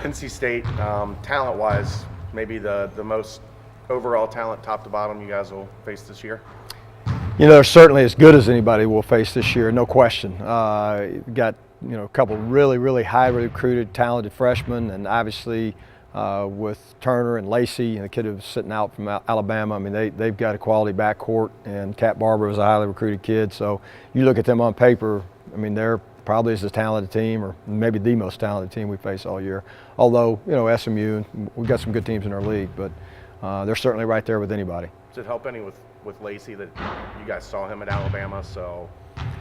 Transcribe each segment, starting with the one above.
NC State, talent-wise, maybe the most overall talent, top to bottom, you guys will face this year? You know, they're certainly as good as anybody will face this year, no question. Got a couple really highly recruited, talented freshmen, and obviously with Turner and Lacey, and the kid who's sitting out from Alabama. I mean, they've got a quality backcourt, and Cat Barber was a highly recruited kid. So you look at them on paper, I mean, they're probably as talented team, or maybe the most talented team we face all year. Although, SMU, we've got some good teams in our league, but they're certainly right there with anybody. Does it help any with Lacey that you guys saw him at Alabama, so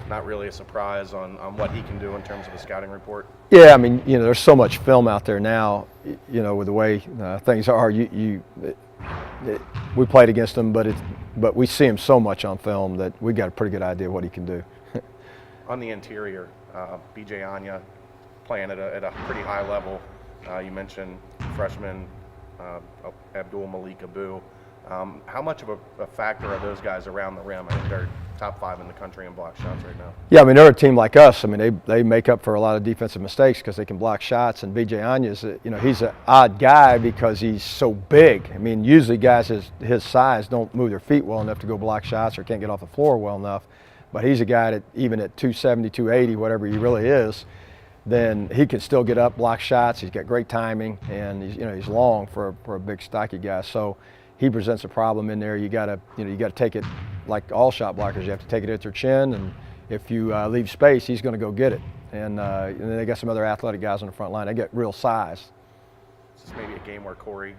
not really a surprise on what he can do in terms of a scouting report? Yeah, I mean, there's so much film out there now, with the way things are. We played against him, but we see him so much on film that we got a pretty good idea what he can do. On the interior, B.J. Anya playing at a pretty high level. You mentioned freshman Abdul Malik Abu. How much of a factor are those guys around the rim? I think they're top 5 in the country in block shots right now. Yeah, I mean, they're a team like us. I mean, they make up for a lot of defensive mistakes because they can block shots. And B.J. Anya's, he's an odd guy because he's so big. I mean, usually guys his size don't move their feet well enough to go block shots or can't get off the floor well enough. But he's a guy that even at 270, 280, whatever he really is, then he can still get up, block shots. He's got great timing, and he's long for a big, stocky guy. So he presents a problem in there. You got to take it like all shot blockers. You have to take it at their chin, and if you leave space, he's going to go get it. And then they got some other athletic guys on the front line. They get real size. Is this maybe a game where Corey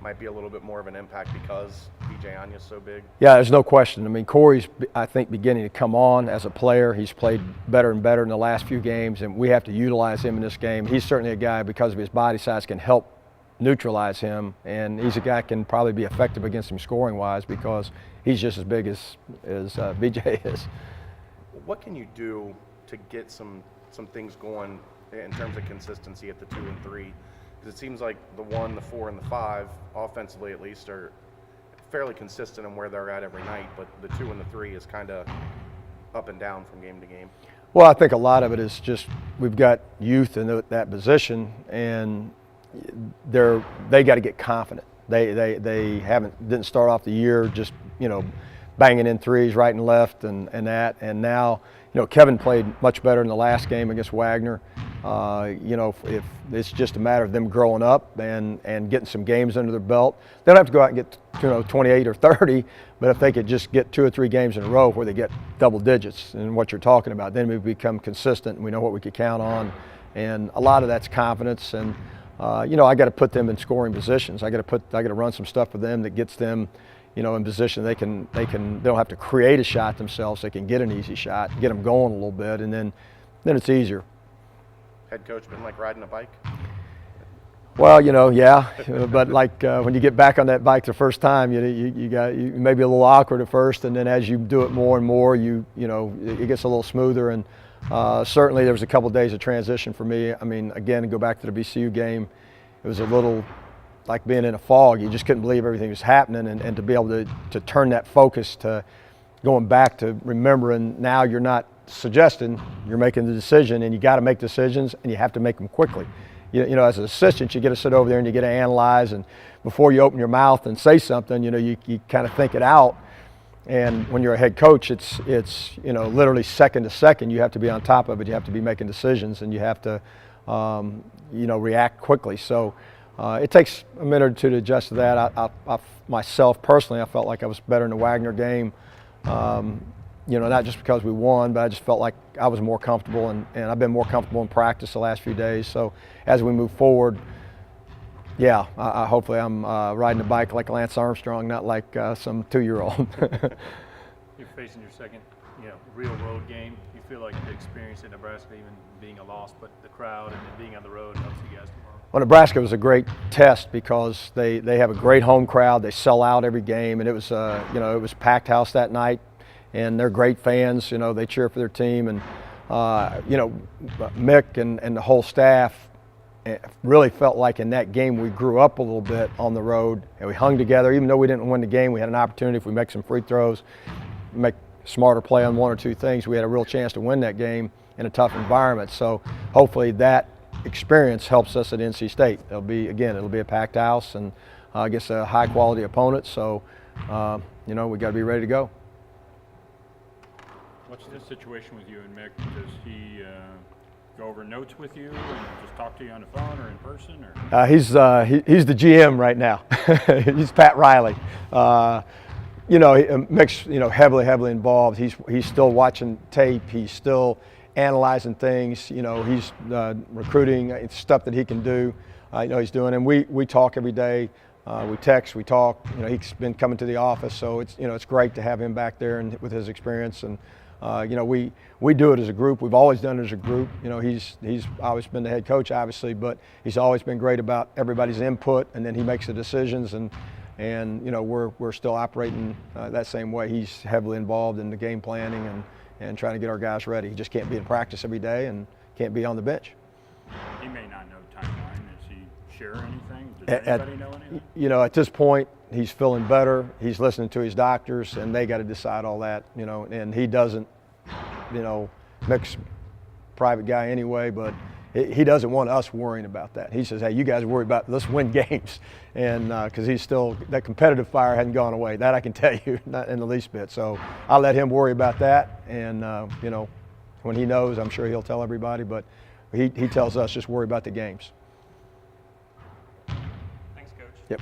might be a little bit more of an impact because B.J. Anya's so big? Yeah, there's no question. I mean, Corey's, I think, beginning to come on as a player. He's played better and better in the last few games, and we have to utilize him in this game. He's certainly a guy, because of his body size, can help neutralize him, and he's a guy that can probably be effective against him scoring-wise because he's just as big as B.J. is. What can you do to get some things going in terms of consistency at the 2 and 3? Because it seems like the 1, the 4, and the 5, offensively at least, are fairly consistent in where they're at every night, but the 2 and the 3 is kind of up and down from game to game. Well, I think a lot of it is just we've got youth in that position, and they got to get confident. They didn't start off the year just banging in threes right and left and now Kevin played much better in the last game against Wagner. If it's just a matter of them growing up and getting some games under their belt, they don't have to go out and get 28 or 30, but if they could just get 2 or 3 games in a row where they get double digits and what you're talking about, then we become consistent and we know what we can count on, and a lot of that's confidence. And I got to put them in scoring positions. I got to run some stuff for them that gets them in position they don't have to create a shot themselves. They can get an easy shot, get them going a little bit, and then it's easier. Head coach been like riding a bike? Well, yeah, but like when you get back on that bike the first time, you may be a little awkward at first, and then as you do it more and more, it gets a little smoother. And certainly there was a couple of days of transition for me. I mean, again, to go back to the BCU game, it was a little like being in a fog. You just couldn't believe everything was happening, and to be able to turn that focus to going back to remembering now you're not suggesting, you're making the decision, and you got to make decisions, and you have to make them quickly. As an assistant, you get to sit over there and you get to analyze, and before you open your mouth and say something, you kind of think it out. And when you're a head coach, it's literally second to second. You have to be on top of it. You have to be making decisions, and you have to react quickly. So it takes a minute or two to adjust to that. I myself personally, I felt like I was better in the Wagner game. Not just because we won, but I just felt like I was more comfortable, and I've been more comfortable in practice the last few days. So as we move forward, yeah, hopefully I'm riding a bike like Lance Armstrong, not like some 2-year-old. You're facing your second, real road game. You feel like the experience in Nebraska, even being a loss, but the crowd and being on the road helps you guys tomorrow? Well, Nebraska was a great test because they have a great home crowd. They sell out every game, and it was it was packed house that night. And they're great fans, they cheer for their team. And, Mick and the whole staff really felt like in that game we grew up a little bit on the road, and we hung together. Even though we didn't win the game, we had an opportunity if we make some free throws, make smarter play on 1 or 2 things. We had a real chance to win that game in a tough environment. So hopefully that experience helps us at NC State. It'll be a packed house and against a high quality opponent. So we got to be ready to go. What's the situation with you and Mick? Does he go over notes with you and just talk to you on the phone or in person? Or? He's the GM right now. He's Pat Riley. Mick's heavily involved. He's still watching tape. He's still analyzing things. He's recruiting stuff that he can do. He's doing, and we talk every day. We text, we talk. He's been coming to the office, so it's great to have him back there and with his experience. And we do it as a group. We've always done it as a group. He's always been the head coach, obviously, but he's always been great about everybody's input, and then he makes the decisions. And we're still operating that same way. He's heavily involved in the game planning and trying to get our guys ready. He just can't be in practice every day and can't be on the bench. He may not know timeline. Does he share anything? Does anybody know anything? At this point, he's feeling better. He's listening to his doctors, and they got to decide all that. And he doesn't. Mick's a private guy anyway, but he doesn't want us worrying about that. He says, "Hey, you guys worry about let's win games," and because he's still that competitive fire hadn't gone away. That I can tell you, not in the least bit. So I'll let him worry about that, and when he knows, I'm sure he'll tell everybody. But he tells us just worry about the games. Thanks, Coach. Yep.